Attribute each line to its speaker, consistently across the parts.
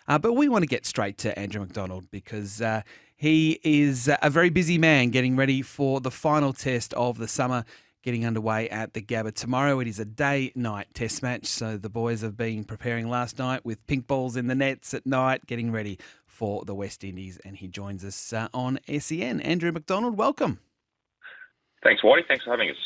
Speaker 1: But we want to get straight to Andrew McDonald because he is a very busy man getting ready for the final test of the summer, getting underway at the Gabba tomorrow. It is a day-night test match, so the boys have been preparing last night with pink balls in the nets at night, getting ready for the West Indies, and he joins us on SEN. Andrew McDonald, welcome.
Speaker 2: Thanks, Whitey. Thanks for having us.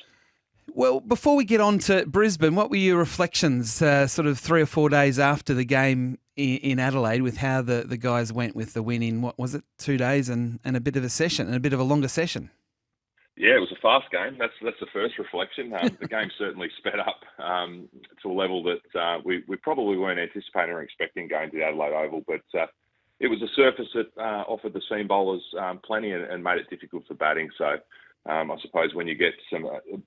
Speaker 1: Well, before we get on to Brisbane, what were your reflections sort of 3 or 4 days after the game in Adelaide with how the guys went with the win in, what was it, 2 days and a bit of a session, and a bit of a longer session?
Speaker 2: Yeah, it was a fast game. That's the first reflection. The game certainly sped up to a level that we probably weren't anticipating or expecting going to the Adelaide Oval, but it was a surface that offered the seam bowlers plenty and made it difficult for batting. So I suppose when you get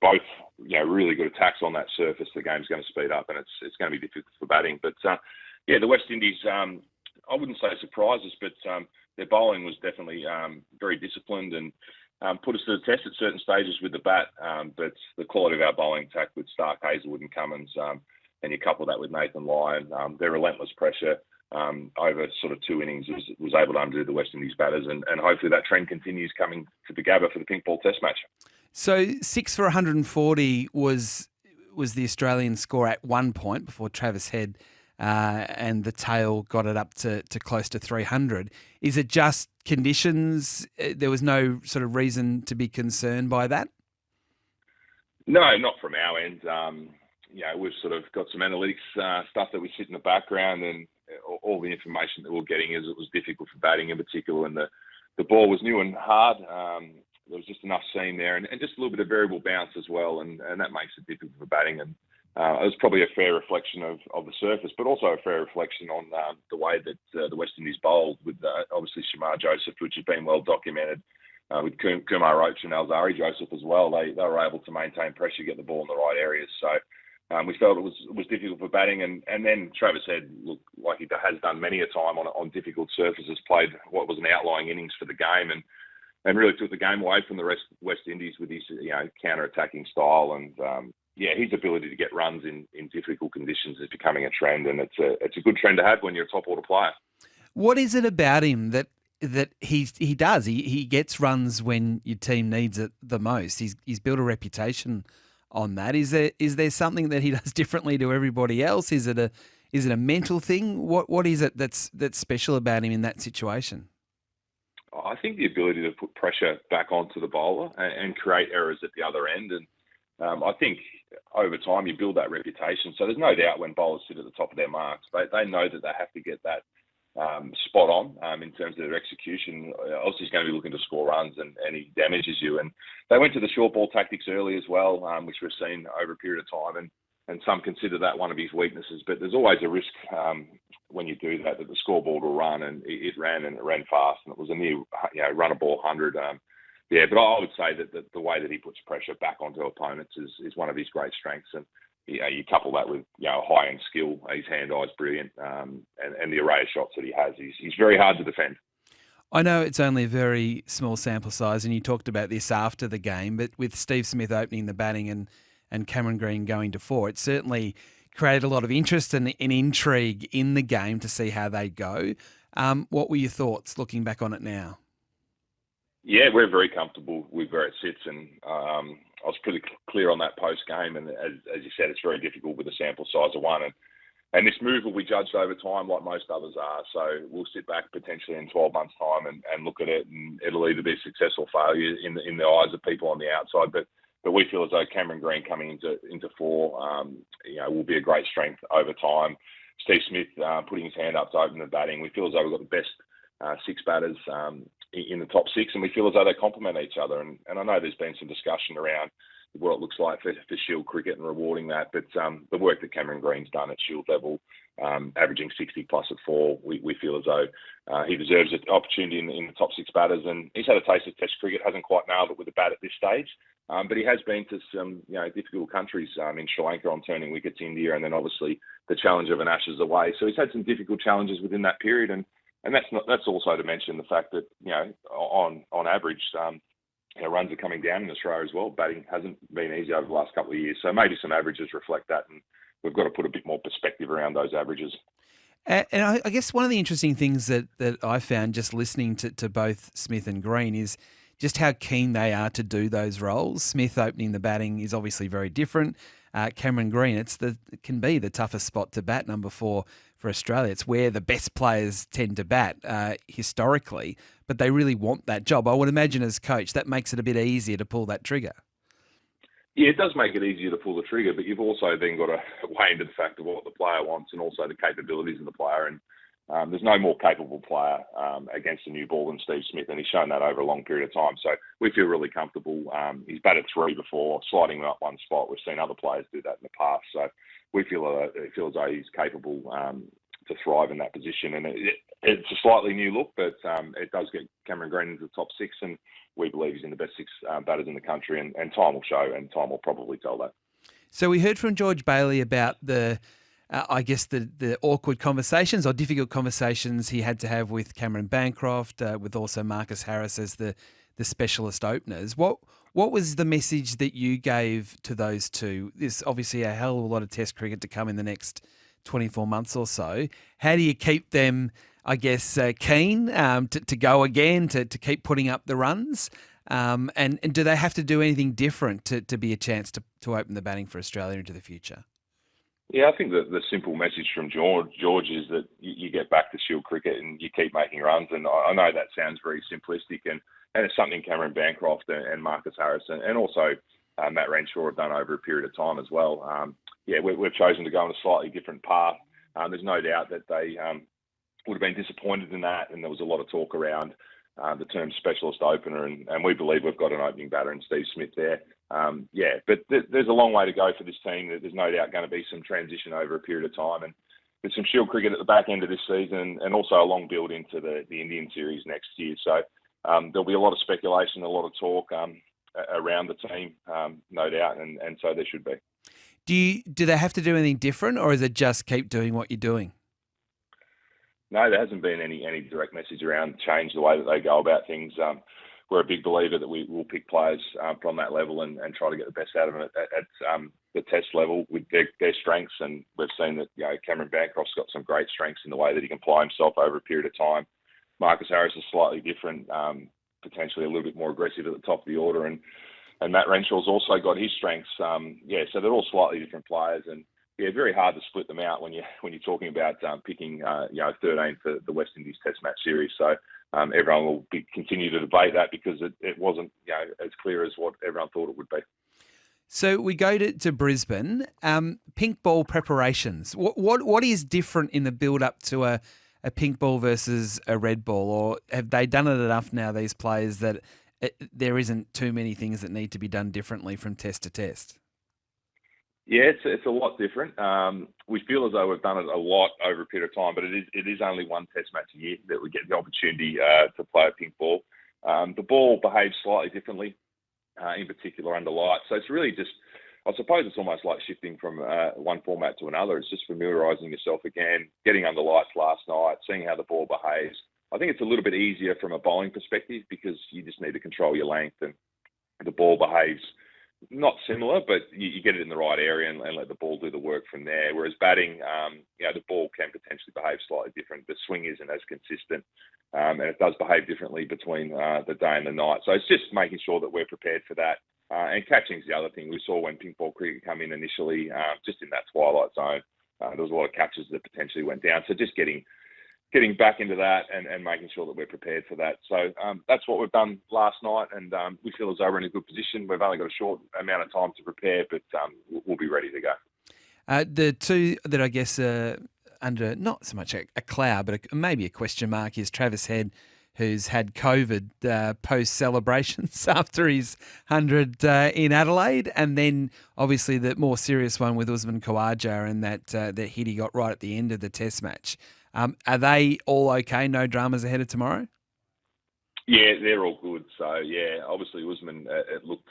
Speaker 2: both really good attacks on that surface, the game's going to speed up and it's going to be difficult for batting. But the West Indies, I wouldn't say surprises, but their bowling was definitely very disciplined and put us to the test at certain stages with the bat. But the quality of our bowling attack with Stark, Hazelwood and Cummins, and you couple that with Nathan Lyon, their relentless pressure over sort of 2 innings was able to undo the West Indies batters, and hopefully that trend continues coming to the Gabba for the pink ball test match.
Speaker 1: So 6 for 140 was the Australian score at one point before Travis Head and the tail got it up to close to 300. Is it just conditions? There was no sort of reason to be concerned by that?
Speaker 2: No, not from our end. We've sort of got some analytics stuff that we sit in the background, and all the information that we're getting is it was difficult for batting in particular, and the ball was new and hard. There was just enough seam there and just a little bit of variable bounce as well, and that makes it difficult for batting. And it was probably a fair reflection of the surface, but also a fair reflection on the way that the West Indies bowled with obviously Shamar Joseph, which has been well documented, with Kumar Roach and Alzari Joseph as well. They were able to maintain pressure, get the ball in the right areas. So we felt it was difficult for batting, and then Travis Head, look, like he has done many a time on difficult surfaces, played what was an outlying innings for the game, and really took the game away from the West Indies with his counter-attacking style, and his ability to get runs in difficult conditions is becoming a trend, and it's a good trend to have when you're a top order player. What
Speaker 1: is it about him that he does? He gets runs when your team needs it the most. He's built a reputation on that. Is there something that he does differently to everybody else? Is it a mental thing? What is it that's special about him in that situation?
Speaker 2: I think the ability to put pressure back onto the bowler and create errors at the other end. And I think over time you build that reputation. So there's no doubt when bowlers sit at the top of their marks, they know that they have to get that spot on in terms of their execution. Obviously, he's going to be looking to score runs, and he damages you. And they went to the short ball tactics early as well, which we've seen over a period of time. And some consider that one of his weaknesses. But there's always a risk when you do that the scoreboard will run, and it ran fast, and it was a near run a ball 100. But I would say that the way that he puts pressure back onto opponents is one of his great strengths. And you couple that with high-end skill, his hand-eye's brilliant, and the array of shots that he has, he's very hard to defend.
Speaker 1: I know it's only a very small sample size, and you talked about this after the game, but with Steve Smith opening the batting and Cameron Green going to 4, it certainly created a lot of interest and intrigue in the game to see how they go. What were your thoughts looking back on it now?
Speaker 2: Yeah, we're very comfortable with where it sits, and I was pretty clear on that post-game, and as you said, it's very difficult with a sample size of one, and this move will be judged over time like most others are, so we'll sit back potentially in 12 months' time and look at it, and it'll either be a success or failure in the eyes of people on the outside, but we feel as though Cameron Green coming into 4 will be a great strength over time. Steve Smith putting his hand up to open the batting, we feel as though we've got the best 6 batters in the top 6, and we feel as though they complement each other. And I know there's been some discussion around what it looks like for Shield cricket and rewarding that, but the work that Cameron Green's done at Shield level, averaging 60 plus at 4, we feel as though he deserves an opportunity in the top 6 batters. And he's had a taste of Test cricket, hasn't quite nailed it with the bat at this stage, but he has been to some difficult countries in Sri Lanka on turning wickets, India, and then obviously the challenge of an Ashes away. So he's had some difficult challenges within that period, and that's also to mention the fact that on average runs are coming down in Australia as well. Batting hasn't been easy over the last couple of years, so maybe some averages reflect that, and we've got to put a bit more perspective around those averages.
Speaker 1: And I guess one of the interesting things that I found just listening to both Smith and Green is just how keen they are to do those roles. Smith opening the batting is obviously very different. Cameron Green, it can be the toughest spot to bat, number 4 for Australia. It's where the best players tend to bat historically, but they really want that job. I would imagine as coach that makes it a bit easier to pull that trigger.
Speaker 2: Yeah, it does make it easier to pull the trigger, but you've also then got to weigh into the fact of what the player wants and also the capabilities of the player. And there's no more capable player against a new ball than Steve Smith, and he's shown that over a long period of time. So we feel really comfortable. He's batted 3 before, sliding him up one spot. We've seen other players do that in the past. So we feel as though he's capable to thrive in that position. And it's a slightly new look, but it does get Cameron Green into the top 6, and we believe he's in the best 6 batters in the country, and time will show, and time will probably tell that.
Speaker 1: So we heard from George Bailey about the awkward conversations or difficult conversations he had to have with Cameron Bancroft, with also Marcus Harris as the specialist openers. What was the message that you gave to those two? There's obviously a hell of a lot of Test cricket to come in the next 24 months or so. How do you keep them, I guess, keen to go again, to keep putting up the runs? And do they have to do anything different to be a chance to open the batting for Australia into the future?
Speaker 2: Yeah, I think that the simple message from George is that you get back to Shield cricket and you keep making runs. And I know that sounds very simplistic, and it's something Cameron Bancroft and Marcus Harris and also Matt Renshaw have done over a period of time as well. We've chosen to go on a slightly different path. There's no doubt that they would have been disappointed in that, and there was a lot of talk around the term specialist opener, and we believe we've got an opening batter in Steve Smith there. But there's a long way to go for this team. There's no doubt going to be some transition over a period of time, and there's some Shield cricket at the back end of this season, and also a long build into the Indian series next year. So there'll be a lot of speculation, a lot of talk around the team, no doubt, and so there should be.
Speaker 1: Do they have to do anything different, or is it just keep doing what you're doing?
Speaker 2: No, there hasn't been any direct message around change the way that they go about things. We're a big believer that we will pick players from that level and try to get the best out of them at the Test level with their strengths. And we've seen that Cameron Bancroft's got some great strengths in the way that he can apply himself over a period of time. Marcus Harris is slightly different, potentially a little bit more aggressive at the top of the order, and Matt Renshaw's also got his strengths. So they're all slightly different players, and very hard to split them out when you're talking about picking 13 for the West Indies Test match series. So everyone will continue to debate that because it wasn't as clear as what everyone thought it would be.
Speaker 1: So we go to Brisbane. Pink ball preparations. What is different in the build up to a pink ball versus a red ball, or have they done it enough now, these players, that there isn't too many things that need to be done differently from test to test?
Speaker 2: Yeah, it's a lot different. We feel as though we've done it a lot over a period of time, but it is only one Test match a year that we get the opportunity to play a pink ball. The ball behaves slightly differently, in particular under lights. So it's really just, I suppose it's almost like shifting from one format to another. It's just familiarising yourself again, getting under lights last night, seeing how the ball behaves. I think it's a little bit easier from a bowling perspective because you just need to control your length, and the ball behaves not similar, but you get it in the right area and let the ball do the work from there. Whereas batting, the ball can potentially behave slightly different. The swing isn't as consistent, and it does behave differently between the day and the night. So it's just making sure that we're prepared for that. And catching is the other thing. We saw when pink ball cricket come in initially, just in that twilight zone, there was a lot of catches that potentially went down. So just getting back into that and making sure that we're prepared for that. So that's what we've done last night, and we feel as though we're in a good position. We've only got a short amount of time to prepare, but we'll be ready to go.
Speaker 1: The two that I guess are under not so much a cloud, but maybe a question mark is Travis Head, who's had COVID post-celebrations after his 100 in Adelaide, and then obviously the more serious one with Usman Khawaja and that hit he got right at the end of the Test match. Are they all okay? No dramas ahead of tomorrow?
Speaker 2: Yeah, they're all good. So, obviously Usman, it looked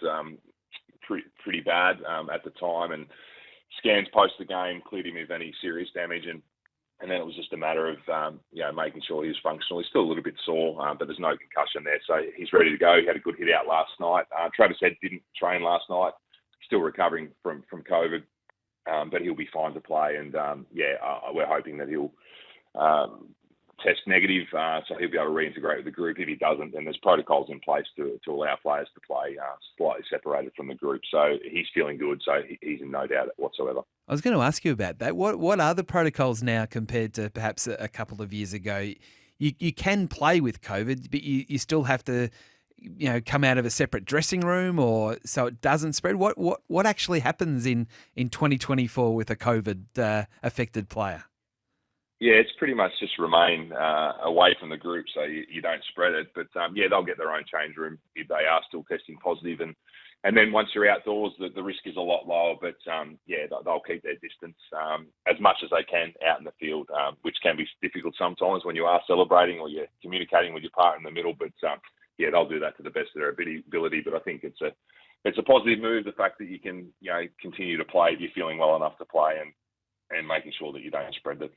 Speaker 2: pretty bad at the time, and scans post the game cleared him of any serious damage, and then it was just a matter of making sure he was functional. He's still a little bit sore, but there's no concussion there, so he's ready to go. He had a good hit out last night. Travis Head didn't train last night, still recovering from COVID, but he'll be fine to play, and we're hoping that he'll test negative, so he'll be able to reintegrate with the group. If he doesn't, then there's protocols in place to allow players to play slightly separated from the group. So he's feeling good, so he's in no doubt whatsoever.
Speaker 1: I was going to ask you about that. What are the protocols now compared to perhaps a couple of years ago? You can play with COVID, but you still have to, come out of a separate dressing room, or so it doesn't spread. What actually happens in 2024 with a COVID affected player?
Speaker 2: Yeah, it's pretty much just remain away from the group so you don't spread it. But they'll get their own change room if they are still testing positive. And then once you're outdoors, the risk is a lot lower. But they'll keep their distance as much as they can out in the field, which can be difficult sometimes when you are celebrating or you're communicating with your partner in the middle. But they'll do that to the best of their ability. But I think it's a positive move, the fact that you can continue to play if you're feeling well enough to play and making sure that you don't spread it.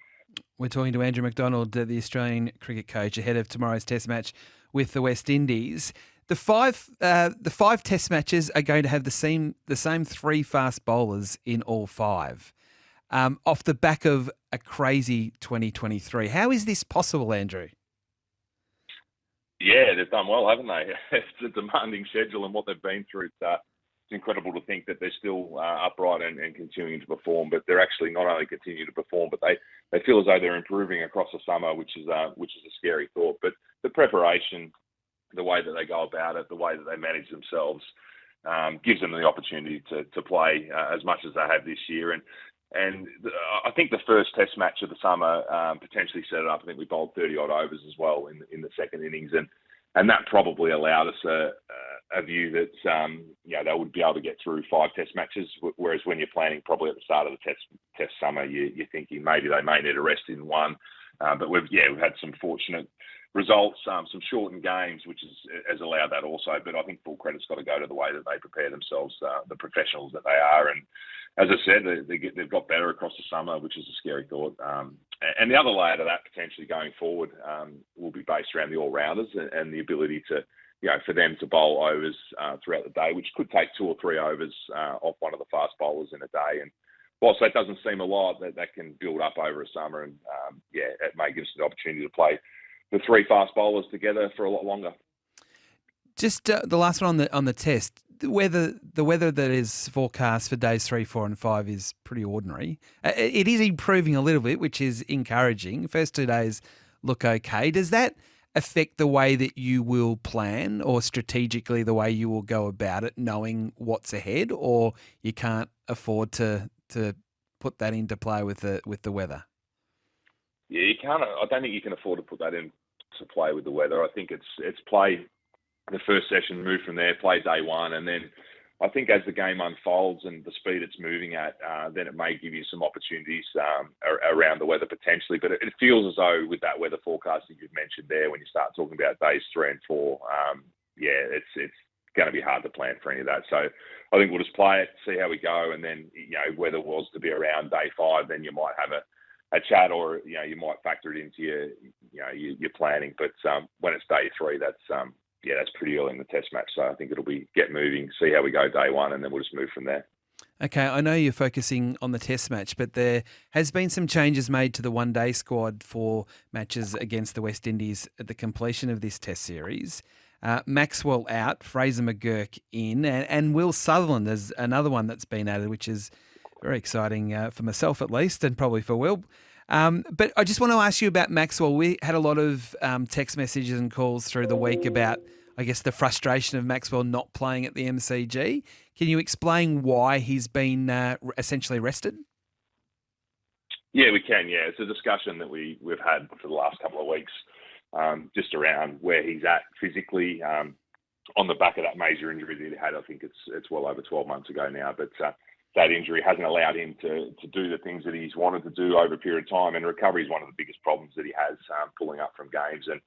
Speaker 1: We're talking to Andrew McDonald, the Australian cricket coach, ahead of tomorrow's Test match with the West Indies. The five Test matches are going to have the same three fast bowlers in all five, off the back of a crazy 2023. How is this possible, Andrew?
Speaker 2: Yeah, they've done well, haven't they? It's a demanding schedule, and what they've been through. It's incredible to think that they're still upright and continuing to perform. But they're actually not only continuing to perform, but they feel as though they're improving across the summer, which is a scary thought. But the preparation, the way that they go about it, the way that they manage themselves, gives them the opportunity to play as much as they have this year. And I think the first Test match of the summer potentially set it up. I think we bowled 30-odd overs as well in the second innings, and that probably allowed us a view that they would be able to get through 5 Test matches. Whereas when you're planning probably at the start of the Test summer, you're thinking maybe they may need a rest in one. But we've had some fortunate results, some shortened games, which has allowed that also. But I think full credit's got to go to the way that they prepare themselves, the professionals that they are. And as I said, they've got better across the summer, which is a scary thought. And the other layer to that potentially going forward will be based around the all-rounders and the ability to, for them to bowl overs throughout the day, which could take 2 or 3 overs off one of the fast bowlers in a day. And whilst that doesn't seem a lot, that can build up over a summer. And it may give us the opportunity to play the 3 fast bowlers together for a lot longer.
Speaker 1: Just the last one on the Test. The weather that is forecast for days 3, 4 and 5 is pretty ordinary. It is improving a little bit, which is encouraging. First 2 days look okay. Does that affect the way that you will plan, or strategically the way you will go about it, knowing what's ahead, or you can't afford to put that into play with the weather?
Speaker 2: Yeah, you can't. I don't think you can afford to put that into play with the weather. I think it's play the first session, move from there, play day one, and then I think as the game unfolds and the speed it's moving at, then it may give you some opportunities around the weather potentially. But it feels as though with that weather forecast that you've mentioned there, when you start talking about days 3 and 4, it's going to be hard to plan for any of that. So I think we'll just play it, see how we go, and then weather was to be around day 5, then you might have a chat, or you might factor it into your planning. But when it's day 3, that's pretty early in the Test match. So I think it'll be get moving, see how we go day 1, and then we'll just move from there.
Speaker 1: Okay, I know you're focusing on the Test match, but there has been some changes made to the one-day squad for matches against the West Indies at the completion of this Test series. Maxwell out, Fraser McGurk in, and Will Sutherland is another one that's been added, which is very exciting for myself at least, and probably for Will. But I just want to ask you about Maxwell. We had a lot of text messages and calls through the week about, I guess, the frustration of Maxwell not playing at the MCG. Can you explain why he's been essentially rested?
Speaker 2: Yeah, we can. Yeah, it's a discussion that we've had for the last couple of weeks, just around where he's at physically, on the back of that major injury that he had. I think it's well over 12 months ago now, but that injury hasn't allowed him to do the things that he's wanted to do over a period of time. And recovery is one of the biggest problems that he has, pulling up from games. And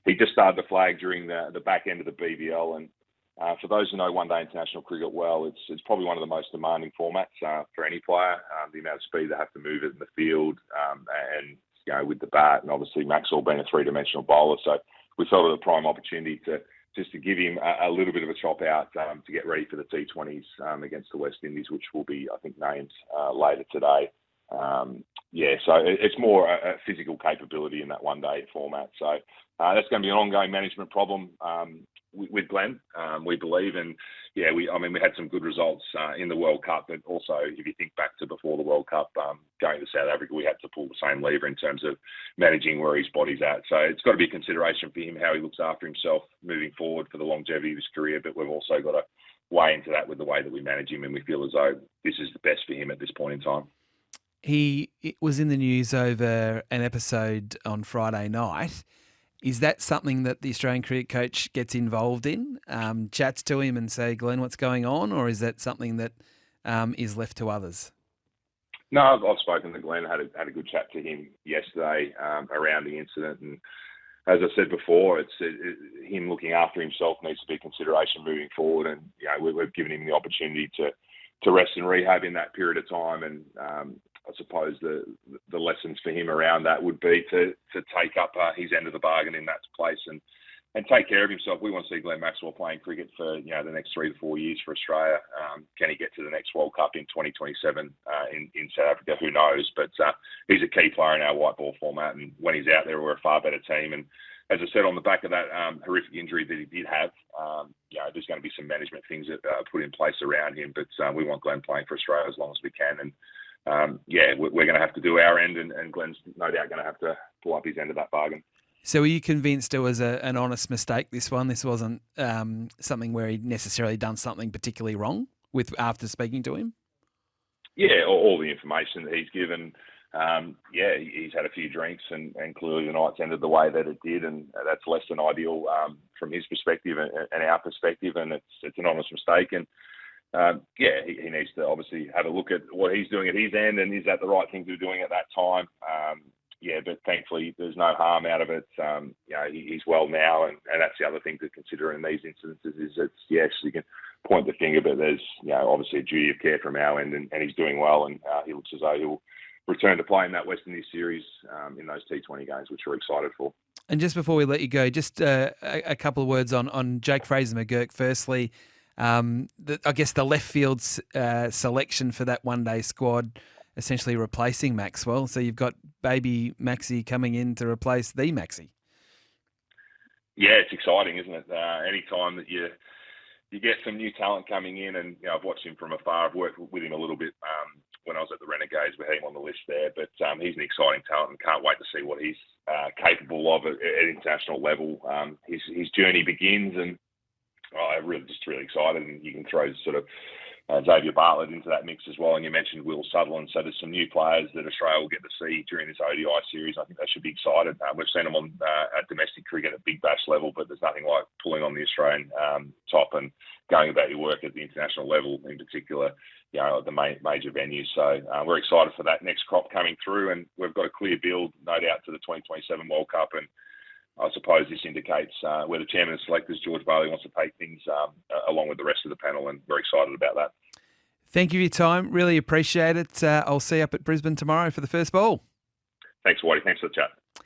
Speaker 2: he just started to flag during the back end of the BBL. And for those who know one-day international cricket well, it's probably one of the most demanding formats for any player. The amount of speed they have to move it in the field, and with the bat, and obviously Maxwell being a 3-dimensional bowler. So we felt it a prime opportunity to give him a little bit of a chop out to get ready for the T20s against the West Indies, which will be, I think, named later today. So it's more a physical capability in that one-day format. So that's going to be an ongoing management problem with Glenn, we believe. And we had some good results in the World Cup, but also if you think back to before the World Cup, going to South Africa, we had to pull the same lever in terms of managing where his body's at. So it's got to be a consideration for him how he looks after himself moving forward for the longevity of his career. But we've also got to weigh into that with the way that we manage him, and we feel as though this is the best for him at this point in time.
Speaker 1: He was in the news over an episode on Friday night. Is that something that the Australian cricket coach gets involved in, chats to him and say, Glenn, what's going on? Or is that something that is left to others?
Speaker 2: No, I've spoken to Glenn, had a good chat to him yesterday around the incident. And as I said before, him looking after himself needs to be a consideration moving forward. And we've given him the opportunity to rest and rehab in that period of time. And I suppose the lessons for him around that would be to take up his end of the bargain in that place and take care of himself. We want to see Glenn Maxwell playing cricket for the next 3 to 4 years for Australia. Can he get to the next World Cup in 2027 in South Africa? Who knows? But he's a key player in our white ball format, and when he's out there, we're a far better team. And as I said, on the back of that horrific injury that he did have, there's going to be some management things that are put in place around him. But we want Glenn playing for Australia as long as we can. And we're going to have to do our end, and Glenn's no doubt going to have to pull up his end of that bargain.
Speaker 1: So are you convinced it was an honest mistake, this one? This wasn't something where he'd necessarily done something particularly wrong after speaking to him?
Speaker 2: Yeah, all the information that he's given. He's had a few drinks and clearly the night's ended the way that it did, and that's less than ideal from his perspective and our perspective, and it's an honest mistake. And he needs to obviously have a look at what he's doing at his end, and is that the right thing to be doing at that time? But thankfully there's no harm out of it. He's well now, and that's the other thing to consider in these instances is that, yes, you can point the finger, but there's obviously a duty of care from our end, and he's doing well, and he looks as though he'll return to play in that West Indies series in those T20 games, which we're excited for.
Speaker 1: And just before we let you go, just a couple of words on Jake Fraser-McGurk. Firstly, I guess the left field selection for that one-day squad, essentially replacing Maxwell. So you've got baby Maxi coming in to replace the Maxi.
Speaker 2: Yeah, it's exciting, isn't it? Any time that you get some new talent coming in, and I've watched him from afar. I've worked with him a little bit when I was at the Renegades. We had him on the list there, but he's an exciting talent, and can't wait to see what he's capable of at international level. His journey begins, and I'm really excited. And you can throw sort of Xavier Bartlett into that mix as well. And you mentioned Will Sutherland. So there's some new players that Australia will get to see during this ODI series. I think they should be excited. We've seen them on at domestic cricket at Big Bash level, but there's nothing like pulling on the Australian top and going about your work at the international level, in particular, at the major venues. So we're excited for that next crop coming through, and we've got a clear build, no doubt, to the 2027 World Cup. And I suppose this indicates where the chairman of selectors, George Bailey, wants to take things along with the rest of the panel, and we're excited about that.
Speaker 1: Thank you for your time. Really appreciate it. I'll see you up at Brisbane tomorrow for the first ball.
Speaker 2: Thanks, Whitey. Thanks for the chat.